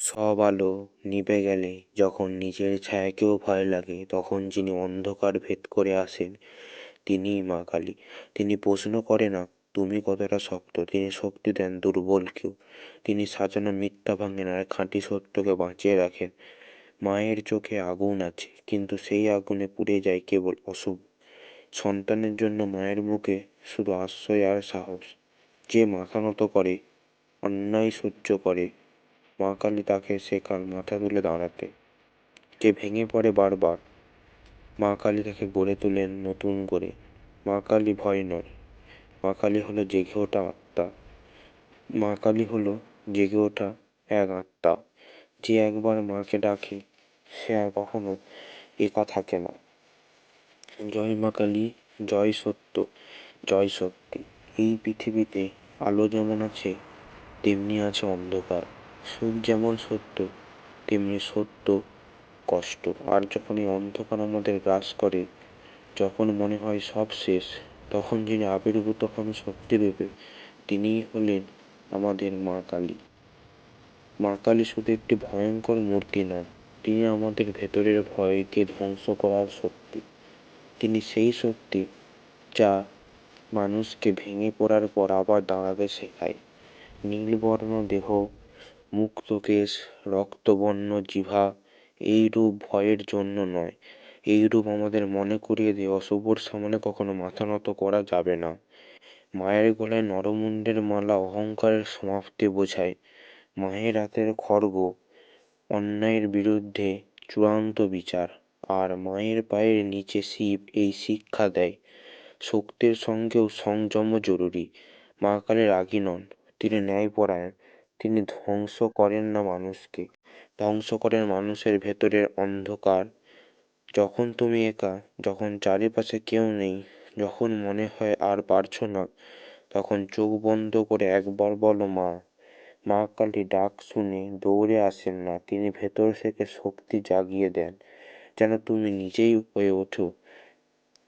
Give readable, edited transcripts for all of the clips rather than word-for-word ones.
সব আলো নিভে গেলে যখন নিজের ছায়াকেও ভয় লাগে, তখন যিনি অন্ধকার ভেদ করে আসেন তিনিই মা কালী। তিনি প্রশ্ন করে না তুমি কতটা শক্ত, তিনি শক্তি দেন দুর্বলকেও। তিনি সাজানো মিথ্যা ভাঙেন আর খাঁটি সত্যকে বাঁচিয়ে রাখেন। মায়ের চোখে আগুন আছে, কিন্তু সেই আগুনে পুড়ে যায় কেবল অশুভ। সন্তানের জন্য মায়ের মুখে শুধু আশ্রয় আর সাহস। যে মাথা নত করে, অন্যায় সহ্য করে, মা কালী তাকে শেখান মাথা তুলে দাঁড়াতে। যে ভেঙে পড়ে বারবার, মা কালী তাকে গড়ে তোলেন নতুন করে। মা কালী ভয় নয়, মা কালী হলো জেগে ওঠা আত্মা। মা কালী হলো জেগে ওঠা এক আত্মা। যে একবার মাকে ডাকে সে আর কখনো একা থাকে না। জয় মা কালী, জয় সত্য, জয় শক্তি। এই পৃথিবীতে আলো যেমন আছে, তেমনি আছে অন্ধকার। সুখ যেমন সত্য, তেমনি সত্য কষ্ট। আর যখন এই অন্ধকার আমাদের গ্রাস করে, যখন মনে হয় সব শেষ, তখন যিনি আবির্ভূত হন শক্তি রূপে, তিনিই হলেন আমাদের মা কালী। মা কালী শুধু একটি ভয়ঙ্কর মূর্তি নয়, তিনি আমাদের ভেতরের ভয়কে ধ্বংস করার শক্তি। তিনি সেই শক্তি যা মানুষকে ভেঙে পড়ার পর আবার দাঁড়াতে শেখায়। নীলবর্ণ দেহ, মুক্ত কেশ, রক্তবর্ণ জিহ্বা, এই রূপ ভয়ের জন্য নয়। এই রূপ আমাদের মনে করিয়ে দিয়ে অশুভর সামনে কখনো মাথা নত করা যাবে না। মায়ের গলায় নরমুণ্ডের মালা অহংকারের সমাপ্তি বোঝায়। মায়ের হাতের খড়গ অন্যায়ের বিরুদ্ধে চূড়ান্ত বিচার। আর মায়ের পায়ের নিচে শিব এই শিক্ষা দেয়, শক্তির সঙ্গেও সংযমও জরুরি। মা কালী রাগী নন, তিনি ন্যায়পরায়ণ। তিনি ধ্বংস করেন না মানুষকে, ধ্বংস করেন মানুষের ভেতরের অন্ধকার। যখন তুমি একা, যখন চারিপাশে কেউ নেই, যখন মনে হয় আর পারছো না, তখন চোখ বন্ধ করে একবার বলো মা। মা কালী ডাক শুনে দৌড়ে আসেন না, তিনি ভেতর থেকে শক্তি জাগিয়ে দেন, যেন তুমি নিজেই হয়ে ওঠো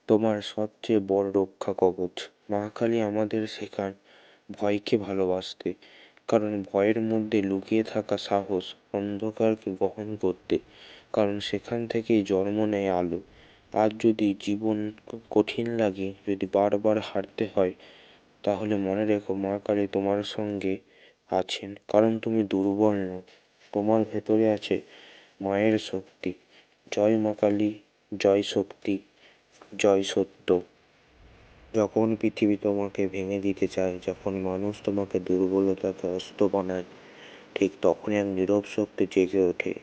তোমার সবচেয়ে বড় রক্ষা কবচ। মা কালী আমাদের শেখান ভয়কে ভালোবাসতে, কারণ ভয়ের মধ্যে লুকিয়ে থাকা সাহস অন্ধকারকে গ্রহণ করতে, কারণ সেখান থেকেই জন্ম নেয় আলো। আর যদি জীবন কঠিন লাগে, যদি বারবার হারতে হয়, তাহলে মনে রেখো মা কালী তোমার সঙ্গে আছেন, কারণ তুমি দুর্বল নও, তোমার ভেতরে আছে মায়ের শক্তি। জয় মা কালী, জয় শক্তি, জয় সত্য। যখন পৃথিবী তোমাকে ভেঙে দিতে চায়, যখন মানুষ তোমাকে দুর্বলতাকে অস্ত্র বানায়, ঠিক তখনই এক নীরব শক্তি জেগে ওঠে।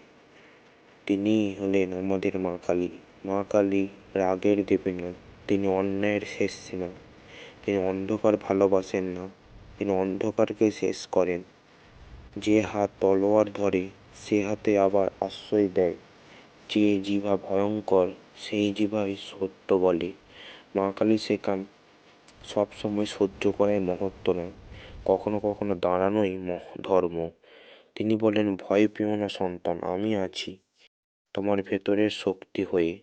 তিনিই হলেন আমাদের মা কালী। মা কালী রাগের দেবী নন, তিনি অন্যায়ের শেষ সীমা। তিনি অন্ধকার ভালোবাসেন না, তিনি অন্ধকারকে শেষ করেন। যে হাত তলোয়ার ধরে, সে হাতে আবার আশ্রয় দেয়। যে জিহ্বা ভয়ঙ্কর, সেই জিহ্বাই সত্য বলে। মা কালী শেখান সবসময় সহ্য করাই মহত্ব নয়, কখনো কখনো দাঁড়ানোই ধর্ম। তিনি বলেন ভয় পেও না সন্তান, আমি আছি তোমার ভেতরের শক্তি হয়ে।